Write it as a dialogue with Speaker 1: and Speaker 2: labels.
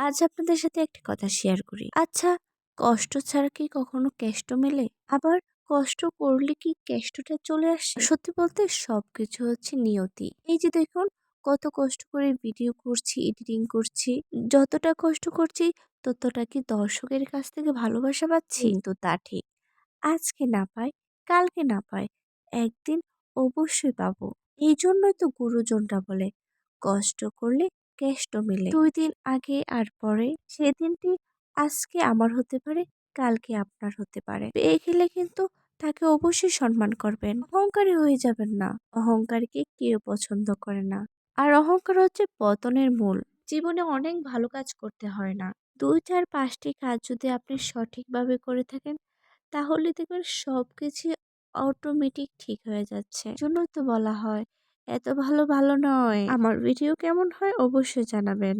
Speaker 1: আজ আপনাদের সাথে একটি কথা শেয়ার করি। আচ্ছা, কষ্ট ছাড়া কি কখনো কেষ্ট মেলে? আবার কষ্ট করলে কি কেষ্টটা চলে আসে? সত্যি বলতে সবকিছু হচ্ছে নিয়তি। এই যে দেখুন, কত কষ্ট করে ভিডিও করছি, এডিটিং করছি। যতটা কষ্ট করছি ততটা কি দর্শকের কাছ থেকে ভালোবাসা পাচ্ছি? কিন্তু তা ঠিক। আজকে না পাই, কালকে না পাই, একদিন অবশ্যই পাবো। এই জন্যই তো গুরুজনরা বলে, কষ্ট করলে কেষ্ট মেলে। ২ দিন আগে আর পরে সেদিনটি আজকে আমার হতে পারে, কালকে আপনার হতে পারে। পেয়ে গেলে কিন্তু তাকে অবশ্যই সম্মান করবেন। অহংকারী হয়ে যাবেন না। অহংকারীকে কেউ পছন্দ করে না। আর অহংকার হচ্ছে পতনের মূল। জীবনে অনেক ভালো কাজ করতে হয় না। ২, ৪, ৫ টি কাজ যদি আপনি সঠিকভাবে করে থাকেন তাহলে দেখবেন সবকিছু অটোমেটিক ঠিক হয়ে যাচ্ছে। এজন্যই তো বলা হয় এত ভালো ভালো নয়। আমার ভিডিও কেমন হয় অবশ্যই জানাবেন।